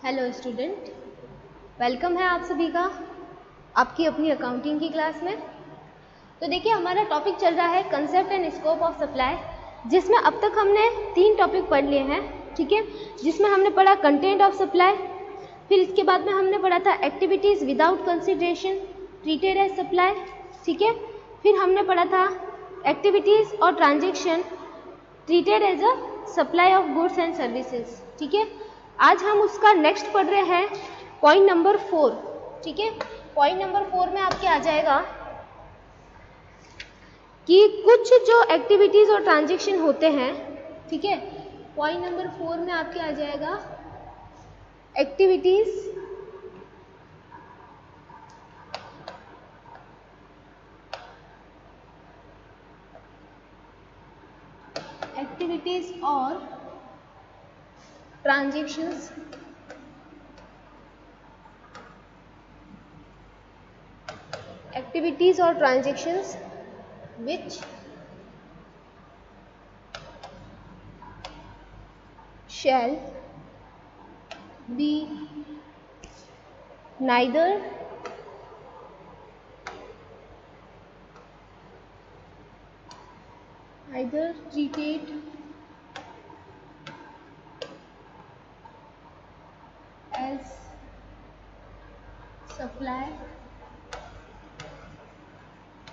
Hello student, welcome है आप सभी का आपकी अपनी अकाउंटिंग की क्लास में। तो देखिए, हमारा टॉपिक चल रहा है concept and scope of supply, जिसमें अब तक हमने 3 टॉपिक पढ़ लिए हैं। ठीक है, जिसमें हमने पढ़ा कंटेंट ऑफ सप्लाई, फिर इसके बाद में हमने पढ़ा था activities without consideration treated as supply. ठीक है, फिर हमने पढ़ा था एक्टिविटीज़ और transaction treated as a supply of goods and services. ठीक है, आज हम उसका नेक्स्ट पढ़ रहे हैं पॉइंट नंबर 4। ठीक है, पॉइंट नंबर 4 में आपके आ जाएगा कि कुछ जो एक्टिविटीज़ और ट्रांजेक्शन होते हैं। ठीक है, पॉइंट नंबर 4 में आपके आ जाएगा एक्टिविटीज़ और transactions which shall be neither treated as supply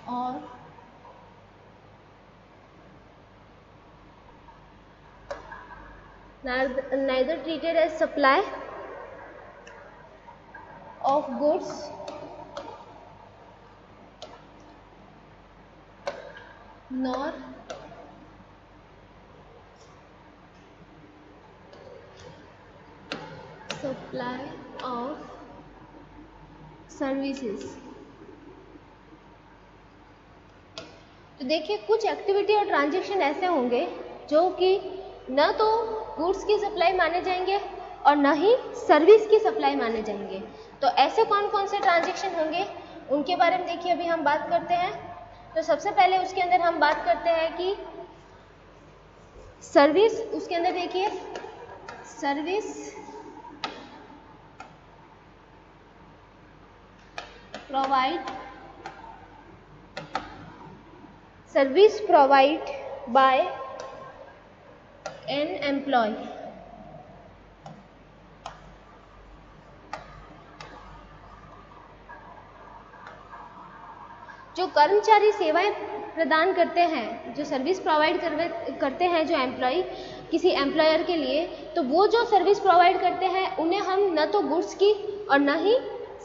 or neither treated as supply of goods nor supply of services. तो देखिए, कुछ एक्टिविटी और ट्रांजेक्शन ऐसे होंगे जो कि न तो गुड्स की सप्लाई माने जाएंगे और न ही सर्विस की सप्लाई माने जाएंगे। तो ऐसे कौन कौन से ट्रांजेक्शन होंगे उनके बारे में देखिए अभी हम बात करते हैं। तो सबसे पहले उसके अंदर हम बात करते हैं कि सर्विस, उसके अंदर देखिए service provide by an employee. जो कर्मचारी सेवाएं प्रदान करते हैं, जो सर्विस प्रोवाइड करते हैं जो एम्प्लॉय किसी एम्प्लॉयर के लिए, तो वो जो सर्विस प्रोवाइड करते हैं उन्हें हम न तो गुड्स की और न ही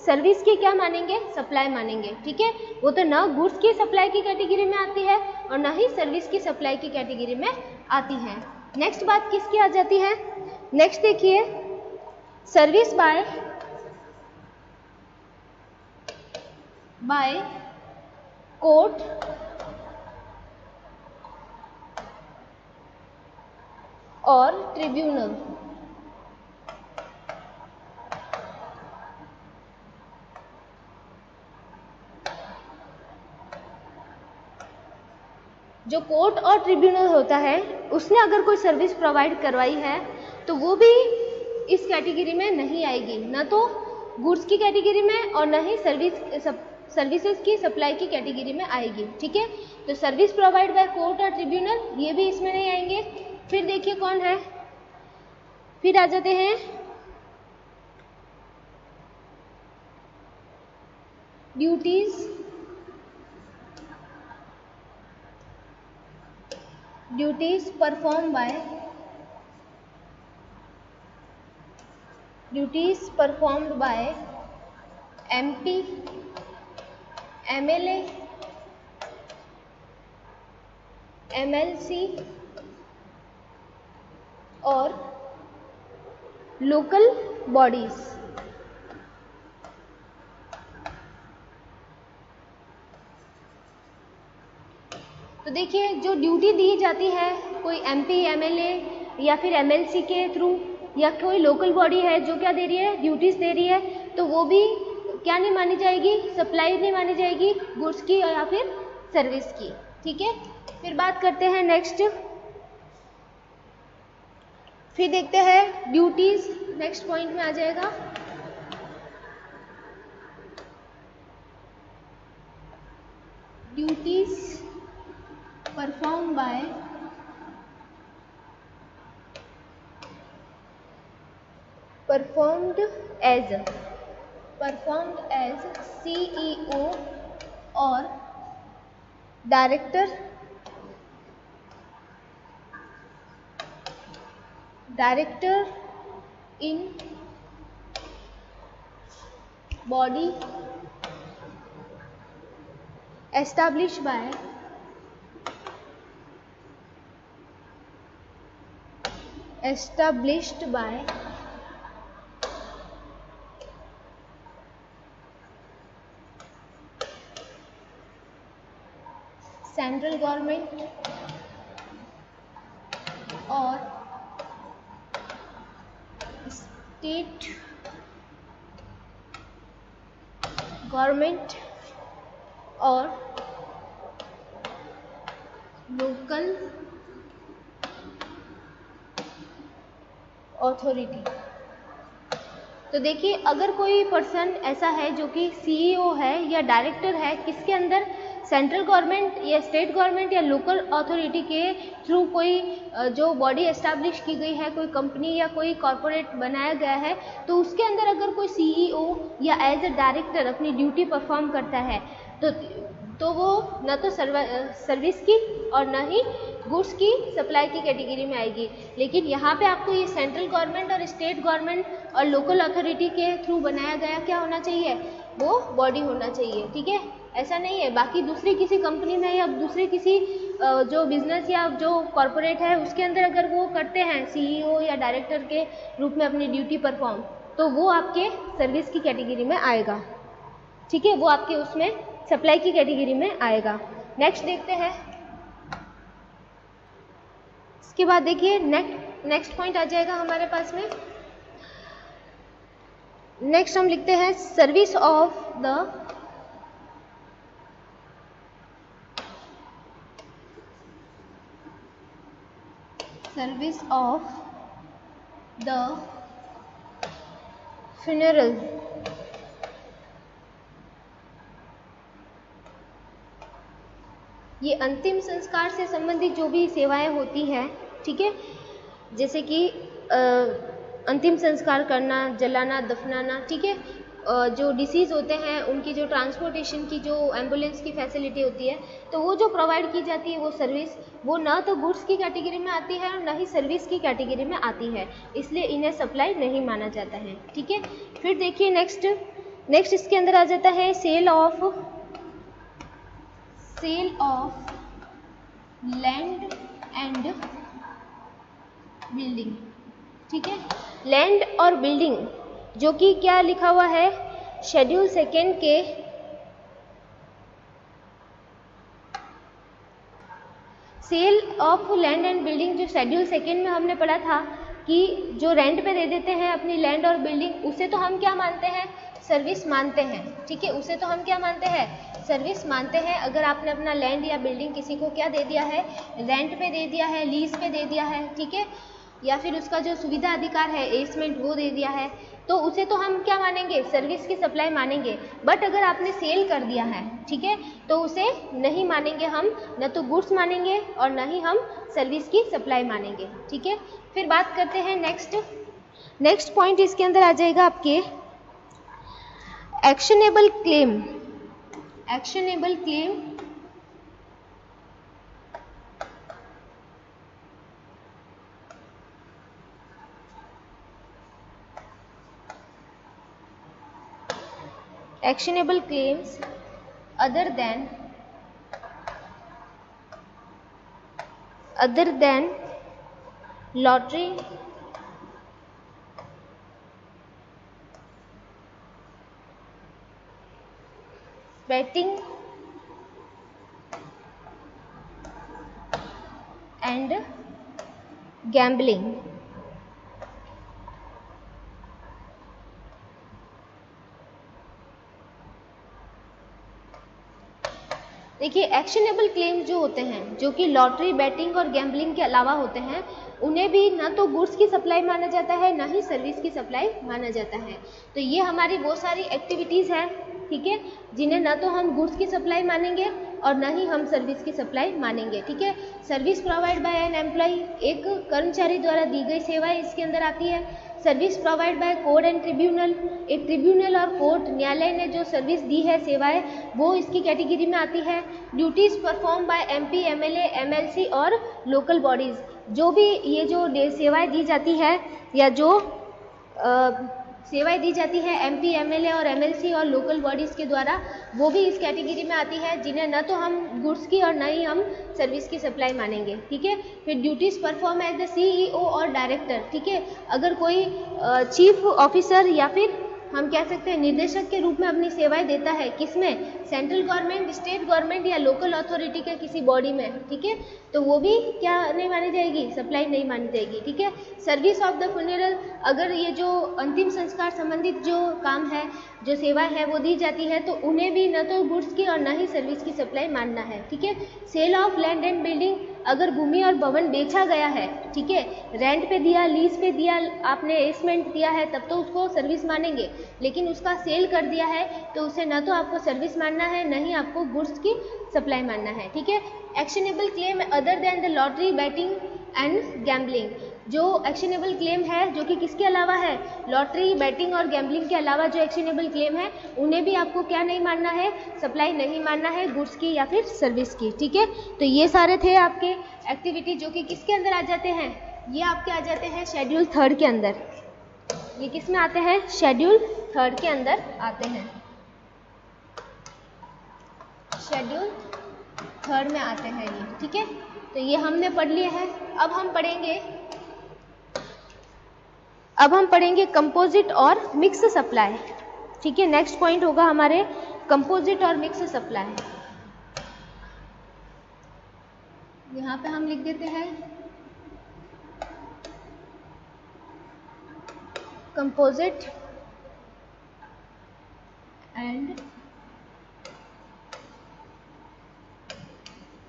सर्विस की क्या मानेंगे, सप्लाई मानेंगे। ठीक है, वो तो न गुड्स की सप्लाई की कैटेगरी में आती है और न ही सर्विस की सप्लाई की कैटेगरी में आती है। नेक्स्ट बात किसकी आ जाती है? नेक्स्ट देखिए, सर्विस बाय कोर्ट और ट्रिब्यूनल। जो कोर्ट और ट्रिब्यूनल होता है, उसने अगर कोई सर्विस प्रोवाइड करवाई है तो वो भी इस कैटेगरी में नहीं आएगी, न तो गुड्स की कैटेगरी में और न ही सर्विसेज की सप्लाई की कैटेगरी में आएगी। ठीक है, तो सर्विस प्रोवाइड बाय कोर्ट और ट्रिब्यूनल ये भी इसमें नहीं आएंगे। फिर देखिए कौन है, फिर आ जाते हैं duties performed by MP, MLA, MLC और लोकल बॉडीज। तो देखिए, जो ड्यूटी दी जाती है कोई MP, MLA या फिर MLC के थ्रू या कोई लोकल बॉडी है जो क्या दे रही है, ड्यूटीज दे रही है, तो वो भी क्या नहीं मानी जाएगी, सप्लाई नहीं मानी जाएगी गुड्स की या फिर सर्विस की। ठीक है, फिर बात करते हैं नेक्स्ट, फिर देखते हैं ड्यूटीज नेक्स्ट पॉइंट में आ जाएगा duties perform by performed as CEO or director in body established by central government और स्टेट गवर्नमेंट और लोकल अथॉरिटी। तो देखिए, अगर कोई पर्सन ऐसा है जो कि CEO है या डायरेक्टर है, किसके अंदर सेंट्रल गवर्नमेंट या स्टेट गवर्नमेंट या लोकल अथॉरिटी के थ्रू कोई जो बॉडी एस्टैब्लिश की गई है, कोई कंपनी या कोई कॉरपोरेट बनाया गया है, तो उसके अंदर अगर कोई CEO या एज ए डायरेक्टर अपनी ड्यूटी परफॉर्म करता है तो वो न तो सर्विस की और न ही गुड्स की सप्लाई की कैटेगरी में आएगी। लेकिन यहाँ पे आपको ये सेंट्रल गवर्नमेंट और स्टेट गवर्नमेंट और लोकल अथॉरिटी के थ्रू बनाया गया क्या होना चाहिए, वो बॉडी होना चाहिए। ठीक है, ऐसा नहीं है बाकी दूसरी किसी कंपनी में या दूसरे किसी जो बिजनेस या जो कॉरपोरेट है उसके अंदर अगर वो करते हैं CEO या डायरेक्टर के रूप में अपनी ड्यूटी परफॉर्म, तो वो आपके सर्विस की कैटेगरी में आएगा। ठीक है, वो आपके उसमें सप्लाई की कैटेगरी में आएगा। नेक्स्ट देखते हैं। इसके बाद देखिए नेक्स्ट पॉइंट आ जाएगा हमारे पास में। नेक्स्ट हम लिखते हैं सर्विस ऑफ द फ्यूनरल। ये अंतिम संस्कार से संबंधित जो भी सेवाएं होती हैं, ठीक है, जैसे कि अंतिम संस्कार करना, जलाना, दफनाना, ठीक है, जो डिसीज़ होते हैं उनकी जो ट्रांसपोर्टेशन की जो एम्बुलेंस की फैसिलिटी होती है, तो वो जो प्रोवाइड की जाती है वो सर्विस, वो ना तो गुड्स की कैटेगरी में आती है और ना ही सर्विस की कैटेगरी में आती है, इसलिए इन्हें सप्लाई नहीं माना जाता है। ठीक है, फिर देखिए नेक्स्ट इसके अंदर आ जाता है sale of land and building. ठीक है, लैंड और बिल्डिंग जो कि क्या लिखा हुआ है शेड्यूल सेकेंड के sale of land and building, जो शेड्यूल सेकेंड में हमने पढ़ा था कि जो रेंट पे दे देते हैं अपनी लैंड और बिल्डिंग, उसे तो हम क्या मानते हैं, सर्विस मानते हैं। ठीक है, उसे तो हम क्या मानते हैं, सर्विस मानते हैं। अगर आपने अपना लैंड या बिल्डिंग किसी को क्या दे दिया है, रेंट पे दे दिया है, लीज पे दे दिया है, ठीक है, या फिर उसका जो सुविधा अधिकार है एसमेंट वो दे दिया है, तो उसे तो हम क्या मानेंगे, सर्विस की सप्लाई मानेंगे। बट अगर आपने सेल कर दिया है, ठीक है, तो उसे नहीं मानेंगे हम, न तो गुड्स मानेंगे और न ही हम सर्विस की सप्लाई मानेंगे। ठीक है, फिर बात करते हैं नेक्स्ट पॉइंट इसके अंदर आ जाएगा आपके actionable claim. Actionable claims other than lottery, betting and gambling। देखिए एक्शनेबल क्लेम जो होते हैं, जो कि लॉटरी, बैटिंग और गैम्बलिंग के अलावा होते हैं, उन्हें भी ना तो गुड्स की सप्लाई माना जाता है, ना ही सर्विस की सप्लाई माना जाता है। तो ये हमारी वो सारी एक्टिविटीज़ हैं, ठीक है, जिन्हें ना तो हम गुड्स की सप्लाई मानेंगे और ना ही हम सर्विस की सप्लाई मानेंगे, ठीक है। Service provide by an employee, एक कर्मचारी द्वारा दी गई सेवाएं इसके अंदर आती है। Service provide by court and tribunal, एक ट्रिब्यूनल और कोर्ट, न्यायालय ने जो सर्विस दी है, सेवाएं, वो इसकी कैटेगरी में आती है। Duties perform by MP, MLA, MLC और लोकल बॉडीज़, जो भी ये जो सेवाएं दी जाती है या जो सेवाएं दी जाती है एमपी, एमएलए और एमएलसी और लोकल बॉडीज़ के द्वारा, वो भी इस कैटेगरी में आती है, जिन्हें न तो हम गुड्स की और न ही हम सर्विस की सप्लाई मानेंगे, ठीक है। फिर duties perform as the CEO और डायरेक्टर, ठीक है, अगर कोई चीफ ऑफिसर या फिर हम कह सकते हैं निर्देशक के रूप में अपनी सेवाएं देता है, किसमें, सेंट्रल गवर्नमेंट, स्टेट गवर्नमेंट या लोकल अथॉरिटी के किसी बॉडी में, ठीक है, तो वो भी क्या नहीं मानी जाएगी, सप्लाई नहीं मानी जाएगी, ठीक है। सर्विस ऑफ द फ्यूनरल, अगर ये जो अंतिम संस्कार संबंधित जो काम है, जो सेवाएं है, वो दी जाती है, तो उन्हें भी न तो गुड्स की और न ही सर्विस की सप्लाई मानना है, ठीक है। Sale of land and building, अगर भूमि और भवन बेचा गया है, ठीक है, रेंट पे दिया, लीज पे दिया, आपने एसमेंट दिया है, तब तो उसको सर्विस मानेंगे, लेकिन उसका सेल कर दिया है तो उसे न तो आपको सर्विस मानना है, न ही आपको गुड्स की सप्लाई मानना है, ठीक है। Actionable claim other than the lottery, batting and gambling, जो एक्शनेबल क्लेम है, जो कि किसके अलावा है, लॉटरी, बैटिंग और गैम्बलिंग के अलावा जो एक्शनेबल क्लेम है, उन्हें भी आपको क्या नहीं मानना है, सप्लाई नहीं मानना है, गुड्स की या फिर सर्विस की, ठीक है। तो ये सारे थे आपके एक्टिविटी, जो कि किसके अंदर आ जाते हैं, ये आपके आ जाते हैं शेड्यूल 3 के अंदर। ये किस में आते हैं, शेड्यूल 3 के अंदर आते हैं, शेड्यूल 3 में आते हैं ये, ठीक है। तो ये हमने पढ़ लिए हैं। अब हम पढ़ेंगे कंपोजिट और मिक्स सप्लाई, ठीक है। नेक्स्ट पॉइंट होगा हमारे कंपोजिट और मिक्स सप्लाई। यहाँ पे हम लिख देते हैं कंपोजिट एंड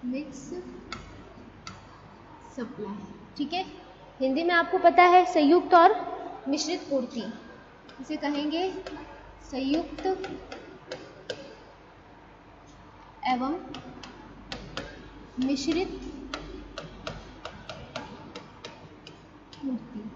मिक्स सप्लाई, ठीक है। हिंदी में आपको पता है संयुक्त और मिश्रित पूर्ति, इसे कहेंगे संयुक्त एवं मिश्रित पूर्ति।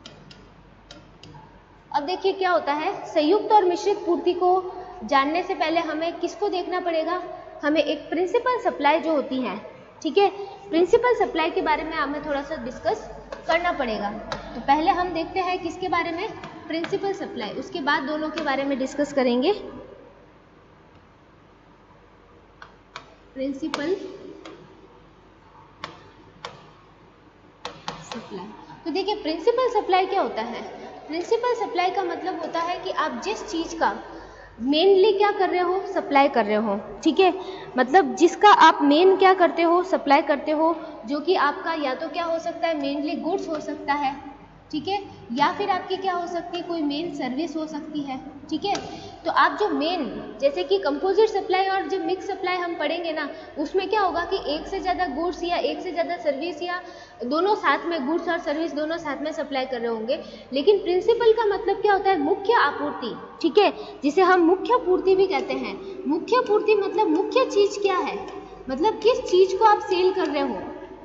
अब देखिए क्या होता है, संयुक्त और मिश्रित पूर्ति को जानने से पहले हमें किसको देखना पड़ेगा, हमें एक प्रिंसिपल सप्लाई जो होती है, ठीक है, प्रिंसिपल सप्लाई के बारे में हमें थोड़ा सा डिस्कस करना पड़ेगा। तो पहले हम देखते हैं किसके बारे में, प्रिंसिपल सप्लाई, उसके बाद दोनों के बारे में डिस्कस करेंगे। प्रिंसिपल सप्लाई, तो देखिए प्रिंसिपल सप्लाई क्या होता है। प्रिंसिपल सप्लाई का मतलब होता है कि आप जिस चीज़ का मेनली क्या कर रहे हो, सप्लाई कर रहे हो, ठीक है, मतलब जिसका आप मेन क्या करते हो, सप्लाई करते हो, जो कि आपका या तो क्या हो सकता है, मेनली गुड्स हो सकता है, ठीक है, या फिर आपकी क्या हो सकती है, कोई मेन सर्विस हो सकती है, ठीक है। तो आप जो मेन, जैसे कि कंपोजिट सप्लाई और जो मिक्स सप्लाई हम पढ़ेंगे ना, उसमें क्या होगा कि एक से ज़्यादा गुड्स या एक से ज़्यादा सर्विस या दोनों साथ में, गुड्स और सर्विस दोनों साथ में सप्लाई कर रहे होंगे। लेकिन प्रिंसिपल का मतलब क्या होता है, मुख्य आपूर्ति, ठीक है, जिसे हम मुख्य पूर्ति भी कहते हैं। मुख्य पूर्ति मतलब मुख्य चीज़ क्या है, मतलब किस चीज़ को आप सेल कर रहे हो,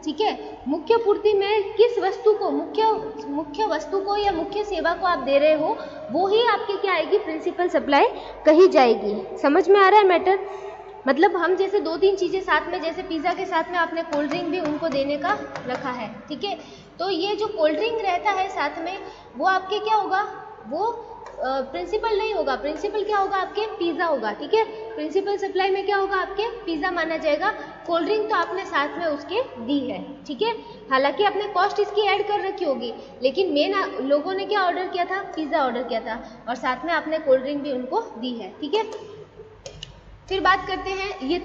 ठीक है। मुख्य पूर्ति में किस वस्तु को, मुख्य वस्तु को या मुख्य सेवा को आप दे रहे हो, वो ही आपकी क्या आएगी, प्रिंसिपल सप्लाई कही जाएगी। समझ में आ रहा है मैटर, मतलब हम जैसे 2-3 चीज़ें साथ में, जैसे पिज़्ज़ा के साथ में आपने कोल्ड ड्रिंक भी उनको देने का रखा है, ठीक है, तो ये जो कोल्ड ड्रिंक रहता है साथ में, वो आपके क्या होगा, वो प्रिंसिपल नहीं होगा। प्रिंसिपल क्या होगा, आपके पिज़्ज़ा होगा, ठीक है। प्रिंसिपल सप्लाई में क्या होगा, आपके पिज़्ज़ा माना जाएगा। कोल्ड ड्रिंक तो आपने साथ में उसके दी है, ठीक है, हालांकि आपने कॉस्ट इसकी ऐड कर रखी होगी, लेकिन मेन लोगों ने क्या ऑर्डर किया था, पिज़्ज़ा ऑर्डर किया था, और साथ में आपने कोल्ड ड्रिंक भी उनको दी है, ठीक है। फिर बात करते हैं, ये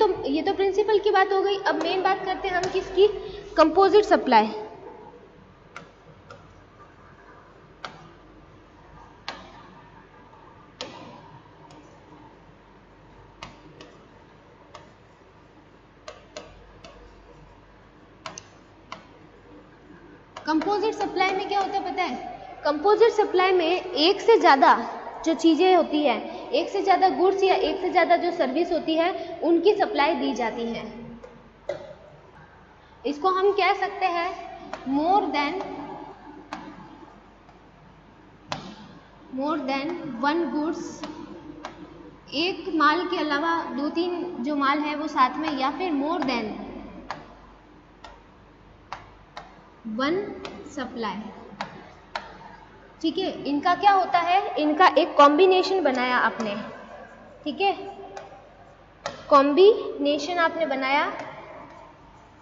तो प्रिंसिपल की बात हो गई। अब मेन बात करते हैं हम किसकी, कंपोजिट सप्लाई। कंपोजिट सप्लाई में क्या होता है पता है? कंपोजिट सप्लाई में एक से ज़्यादा जो चीज़ें होती है, एक से ज़्यादा गुड्स या एक से ज़्यादा जो सर्विस होती है, उनकी सप्लाई दी जाती है। इसको हम कह सकते हैं मोर देन वन गुड्स, एक माल के अलावा दो तीन जो माल है वो साथ में, या फिर मोर देन वन सप्लाई। ठीक है, इनका क्या होता है, इनका एक कॉम्बिनेशन बनाया आपने। ठीक है, कॉम्बिनेशन आपने बनाया,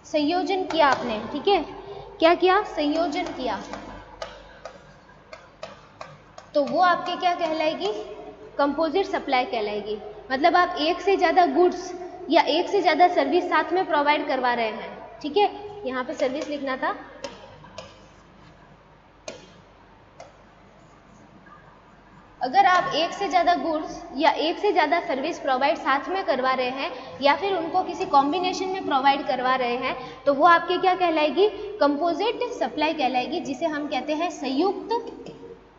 संयोजन किया आपने। ठीक है, क्या किया? संयोजन किया, तो वो आपके क्या कहलाएगी? कंपोजिट सप्लाई कहलाएगी। मतलब आप एक से ज़्यादा गुड्स या एक से ज़्यादा सर्विस साथ में प्रोवाइड करवा रहे हैं। ठीक है, यहाँ पे सर्विस लिखना था। अगर आप एक से ज़्यादा गुड्स या एक से ज़्यादा सर्विस प्रोवाइड साथ में करवा रहे हैं या फिर उनको किसी कॉम्बिनेशन में प्रोवाइड करवा रहे हैं, तो वो आपके क्या कहलाएगी? कंपोजिट सप्लाई कहलाएगी, जिसे हम कहते हैं संयुक्त,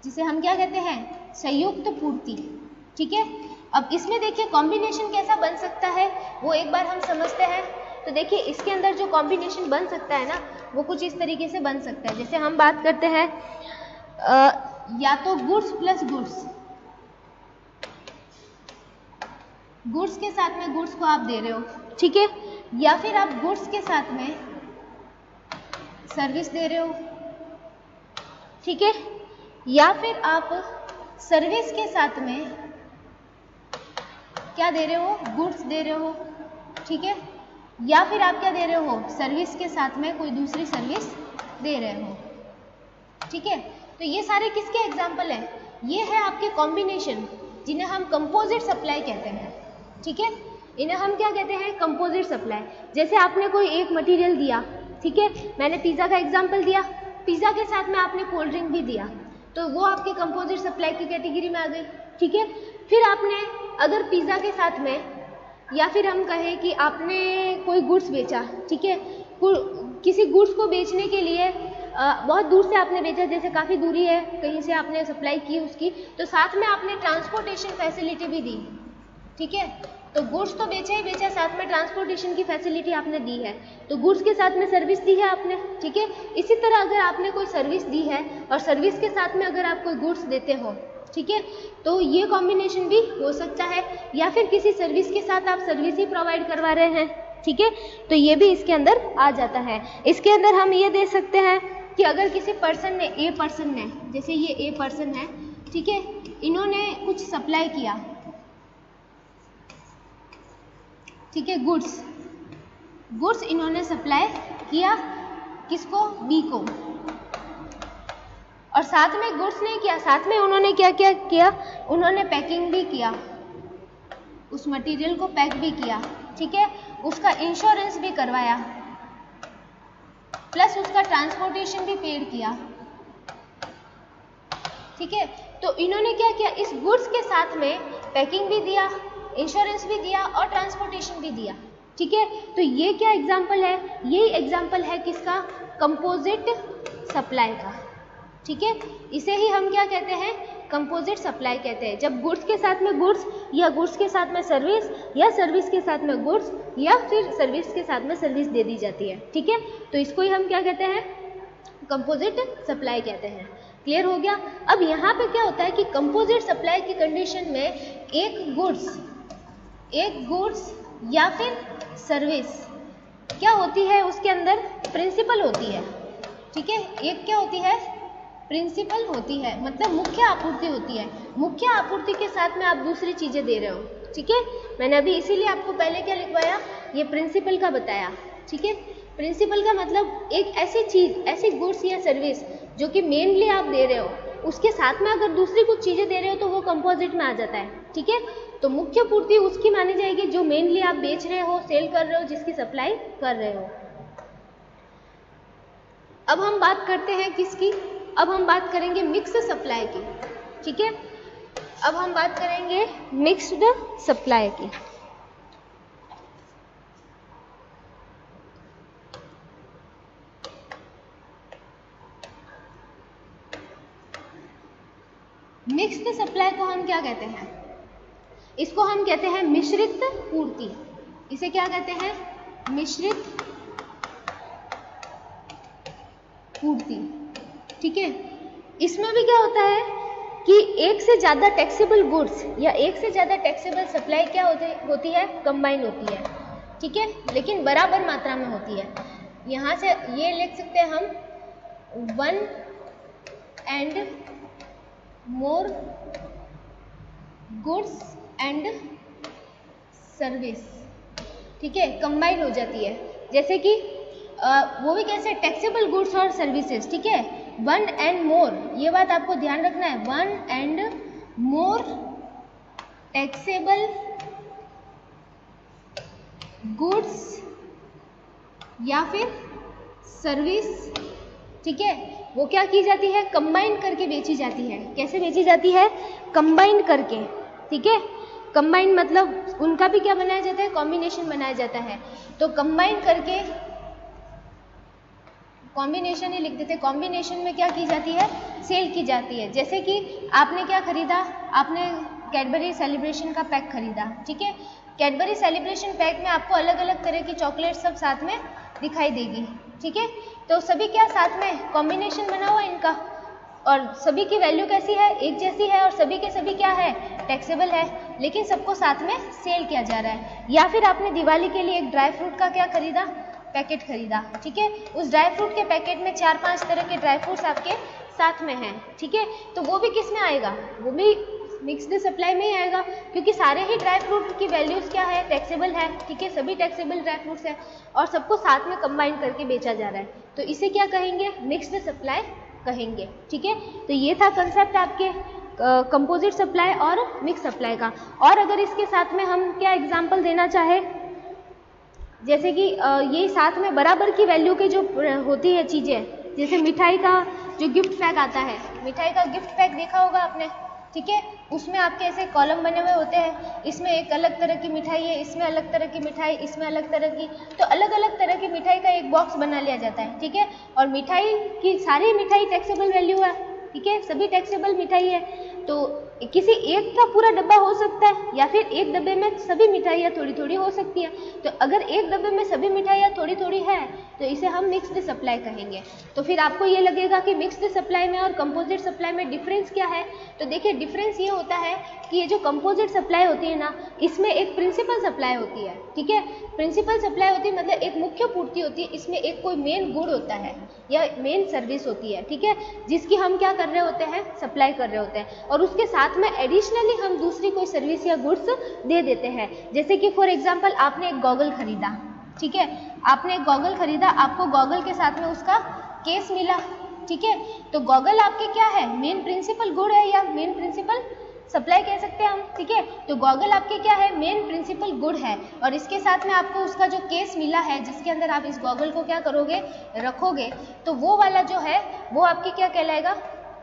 जिसे हम क्या कहते हैं? संयुक्त पूर्ति। ठीक है, अब इसमें देखिए कॉम्बिनेशन कैसा बन सकता है वो एक बार हम समझते हैं। तो देखिए इसके अंदर जो कॉम्बिनेशन बन सकता है ना, वो कुछ इस तरीके से बन सकता है। जैसे हम बात करते हैं या तो गुड्स प्लस गुड्स, गुड्स के साथ में गुड्स को आप दे रहे हो। ठीक है, या फिर आप गुड्स के साथ में सर्विस दे रहे हो। ठीक है, या फिर आप सर्विस के साथ में क्या दे रहे हो? गुड्स दे रहे हो। ठीक है, या फिर आप क्या दे रहे हो? सर्विस के साथ में कोई दूसरी सर्विस दे रहे हो। ठीक है, तो ये सारे किसके एग्जाम्पल हैं? ये है आपके कॉम्बिनेशन, जिन्हें हम कंपोजिट सप्लाई कहते हैं। ठीक है, इन्हें हम क्या कहते हैं? Composite supply. जैसे आपने कोई एक मटेरियल दिया, ठीक है, मैंने पिज़्ज़ा का एग्जाम्पल दिया, पिज़्ज़ा के साथ में आपने कोल्ड ड्रिंक भी दिया, तो वो आपके कंपोजिट सप्लाई की कैटेगरी में आ गई। ठीक है, फिर आपने अगर पिज़्ज़ा के साथ में, या फिर हम कहें कि आपने कोई गुड्स बेचा, ठीक है, किसी गुड्स को बेचने के लिए बहुत दूर से आपने बेचा, जैसे काफ़ी दूरी है, कहीं से आपने सप्लाई की उसकी, तो साथ में आपने ट्रांसपोर्टेशन फैसिलिटी भी दी। ठीक है, तो गुड्स तो बेचा ही बेचा, साथ में ट्रांसपोर्टेशन की फैसिलिटी आपने दी है, तो गुड्स के साथ में सर्विस दी है आपने। ठीक है, इसी तरह अगर आपने कोई सर्विस दी है और सर्विस के साथ में अगर आप कोई गुड्स देते हो, ठीक है, तो ये कॉम्बिनेशन भी हो सकता है। या फिर किसी सर्विस के साथ आप सर्विस ही प्रोवाइड करवा रहे हैं। ठीक है, तो ये भी इसके अंदर आ जाता है। इसके अंदर हम ये दे सकते हैं कि अगर किसी पर्सन ने, ए पर्सन ने, जैसे ये ए पर्सन है, ठीक है, इन्होंने कुछ सप्लाई किया, ठीक है, गुड्स इन्होंने सप्लाई किया, किसको? बी को। और साथ में गुड्स नहीं किया, साथ में उन्होंने क्या क्या किया? उन्होंने पैकिंग भी किया, उस मटेरियल को पैक भी किया। ठीक है, उसका इंश्योरेंस भी करवाया, प्लस उसका ट्रांसपोर्टेशन भी पेड किया। ठीक है, तो इन्होंने क्या किया? इस गुड्स के साथ में पैकिंग भी दिया, इंश्योरेंस भी दिया और ट्रांसपोर्टेशन भी दिया। ठीक है, तो ये क्या एग्जाम्पल है? यही एग्जाम्पल है किसका? कंपोजिट सप्लाई का। ठीक है, इसे ही हम क्या कहते हैं? कंपोजिट सप्लाई कहते हैं। जब गुड्स के साथ में गुड्स, या गुड्स के साथ में सर्विस, या सर्विस के साथ में गुड्स, या फिर सर्विस के साथ में सर्विस दे दी जाती है। ठीक है, तो इसको ही हम क्या कहते हैं? कंपोजिट सप्लाई कहते हैं। क्लियर हो गया? अब यहाँ पे क्या होता है कि कंपोजिट सप्लाई की कंडीशन में एक गुड्स या फिर सर्विस क्या होती है? उसके अंदर प्रिंसिपल होती है। ठीक है, एक क्या होती है? प्रिंसिपल होती है, मतलब मुख्य आपूर्ति होती है। मुख्य आपूर्ति के साथ में आप दूसरी चीज़ें दे रहे हो। ठीक है, मैंने अभी इसीलिए आपको पहले क्या लिखवाया? ये प्रिंसिपल का बताया। ठीक है, प्रिंसिपल का मतलब एक ऐसी चीज़, ऐसी गुड्स या सर्विस जो कि मेनली आप दे रहे हो, उसके साथ में अगर दूसरी कुछ चीज़ें दे रहे हो तो वो कंपोजिट में आ जाता है। ठीक है, तो मुख्य पूर्ति उसकी मानी जाएगी जो मेनली आप बेच रहे हो, सेल कर रहे हो, जिसकी सप्लाई कर रहे हो। अब हम बात करते हैं किसकी? अब हम बात करेंगे मिक्स सप्लाई की। ठीक है, अब हम बात करेंगे मिक्स्ड सप्लाई की। मिक्स्ड सप्लाई को हम क्या कहते हैं? इसको हम कहते हैं मिश्रित पूर्ति। इसे क्या कहते हैं? मिश्रित पूर्ति। ठीक है, इसमें भी क्या होता है कि एक से ज़्यादा टैक्सेबल गुड्स या एक से ज़्यादा टैक्सेबल सप्लाई क्या होती है? कंबाइन होती है। ठीक है, लेकिन बराबर मात्रा में होती है। यहाँ से ये लिख सकते हैं हम 1 and more goods and service. ठीक है, कंबाइन हो जाती है। जैसे कि वो भी कैसे? टैक्सेबल गुड्स और सर्विसेज। ठीक है, 1 and more, ये बात आपको ध्यान रखना है। 1 and more टैक्सेबल गुड्स या फिर सर्विस। ठीक है, वो क्या की जाती है? कंबाइन करके बेची जाती है। कैसे बेची जाती है? कंबाइन करके। ठीक है, कंबाइन मतलब उनका भी क्या बनाया जाता है? कॉम्बिनेशन बनाया जाता है। तो कंबाइन करके, कॉम्बिनेशन ही लिख देते हैं, कॉम्बिनेशन में क्या की जाती है? सेल की जाती है। जैसे कि आपने क्या खरीदा? आपने कैडबरी सेलिब्रेशन का पैक खरीदा। ठीक है, कैडबरी सेलिब्रेशन पैक में आपको अलग अलग तरह की चॉकलेट सब साथ में दिखाई देगी। ठीक है, तो सभी क्या साथ में कॉम्बिनेशन बना हुआ इनका, और सभी की वैल्यू कैसी है? एक जैसी है, और सभी के सभी क्या है? टैक्सेबल है, लेकिन सबको साथ में सेल किया जा रहा है। या फिर आपने दिवाली के लिए एक ड्राई फ्रूट का क्या खरीदा? पैकेट खरीदा। ठीक है, उस ड्राई फ्रूट के पैकेट में 4-5 तरह के ड्राई फ्रूट्स आपके साथ में हैं। ठीक है, तो वो भी किस में आएगा? वो भी मिक्स्ड सप्लाई में ही आएगा, क्योंकि सारे ही ड्राई फ्रूट की वैल्यूज क्या है? टैक्सेबल है। ठीक है, सभी टैक्सेबल ड्राई फ्रूट्स हैं और सबको साथ में कंबाइन करके बेचा जा रहा है, तो इसे क्या कहेंगे? मिक्स्ड सप्लाई कहेंगे। ठीक है, तो ये था कंसेप्ट आपके कंपोजिट सप्लाई और मिक्स सप्लाई का। और अगर इसके साथ में हम क्या एग्जांपल देना चाहे, जैसे कि ये साथ में बराबर की वैल्यू के जो होती है चीज़ें, जैसे मिठाई का जो गिफ्ट पैक आता है, मिठाई का गिफ्ट पैक देखा होगा आपने। ठीक है, उसमें आपके ऐसे कॉलम बने हुए होते हैं, इसमें एक अलग तरह की मिठाई है, इसमें अलग तरह की मिठाई, इसमें अलग तरह की, तो अलग अलग तरह की मिठाई का एक बॉक्स बना लिया जाता है। ठीक है, और मिठाई की सारी मिठाई टैक्सेबल वैल्यू है। ठीक है, सभी टैक्सेबल मिठाई है, तो किसी एक का पूरा डब्बा हो सकता है, या फिर एक डब्बे में सभी मिठाइयाँ थोड़ी थोड़ी हो सकती है। तो अगर एक डब्बे में सभी मिठाइयाँ थोड़ी थोड़ी है, तो इसे हम मिक्स्ड सप्लाई कहेंगे। तो फिर आपको ये लगेगा कि मिक्स्ड सप्लाई में और कंपोजिट सप्लाई में डिफरेंस क्या है। तो देखिए, डिफरेंस ये होता है कि ये जो कंपोजिट सप्लाई होती है ना, इसमें एक प्रिंसिपल सप्लाई होती है। ठीक है, प्रिंसिपल सप्लाई होती है मतलब एक मुख्य पूर्ति होती है, इसमें एक कोई मेन गुड होता है या मेन सर्विस होती है। ठीक है, जिसकी हम क्या कर रहे होते हैं? सप्लाई कर रहे होते हैं, और उसके साथ में एडिशनली हम दूसरी कोई सर्विस या गुड्स दे देते हैं। जैसे कि फॉर एग्जांपल आपने एक गॉगल खरीदा। ठीक है, आपने एक गॉगल खरीदा, आपको गॉगल के साथ में उसका केस मिला। ठीक है, तो गॉगल आपके क्या है? मेन प्रिंसिपल गुड है या मेन प्रिंसिपल सप्लाई कह सकते हैं हम। ठीक है, तो गॉगल आपके क्या है? मेन प्रिंसिपल गुड है, और इसके साथ में आपको उसका जो केस मिला है, जिसके अंदर आप इस गॉगल को क्या करोगे? रखोगे, तो वो वाला जो है वो आपकी क्या कहलाएगा?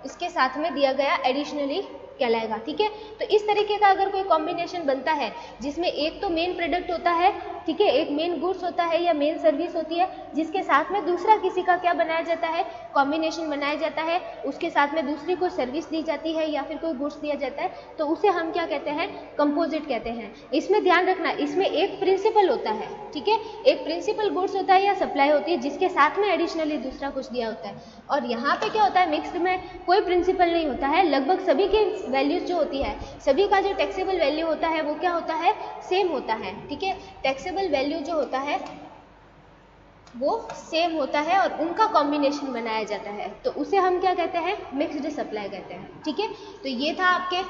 इसके साथ में दिया गया एडिशनली कहलाएगा। ठीक है, तो इस तरीके का अगर कोई कॉम्बिनेशन बनता है जिसमें एक तो मेन प्रोडक्ट होता है, ठीक है, एक मेन गुड्स होता है या मेन सर्विस होती है, जिसके साथ में दूसरा किसी का क्या बनाया जाता है? कॉम्बिनेशन बनाया जाता है, उसके साथ में दूसरी कोई सर्विस दी जाती है या फिर कोई गुड्स दिया जाता है, तो उसे हम क्या कहते हैं? कंपोजिट कहते हैं। इसमें ध्यान रखना, इसमें एक प्रिंसिपल होता है। ठीक है, एक प्रिंसिपल गुड्स होता है या सप्लाई होती है, जिसके साथ में एडिशनली दूसरा कुछ दिया होता है। और यहाँ पे क्या होता है? मिक्स्ड में कोई प्रिंसिपल नहीं होता है, लगभग सभी के वैल्यूज जो होती है, सभी का जो टैक्सेबल वैल्यू होता है वो क्या होता है? सेम होता है। ठीक है, टैक्सेबल वैल्यू जो होता है वो सेम होता है और उनका कॉम्बिनेशन बनाया जाता है, तो उसे हम क्या कहते हैं? मिक्स्ड सप्लाई कहते हैं। ठीक है, तो ये था आपके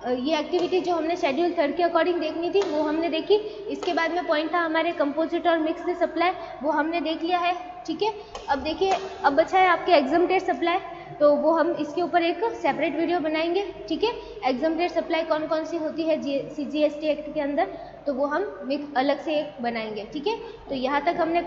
ये एक्टिविटी जो हमने शेड्यूल 3 के अकॉर्डिंग देखनी थी वो हमने देखी। इसके बाद में पॉइंट था हमारे कंपोजिट और मिक्स्ड सप्लाई, वो हमने देख लिया है। ठीक है, अब देखिए, अब बचा है आपके एग्जाम्प्टेड सप्लाई, तो वो हम इसके ऊपर एक सेपरेट वीडियो बनाएंगे। ठीक है, एग्जाम्प्टेड सप्लाई कौन कौन सी होती है GST एक्ट के अंदर, तो वो हम अलग से एक बनाएंगे। ठीक है, तो यहाँ तक हमने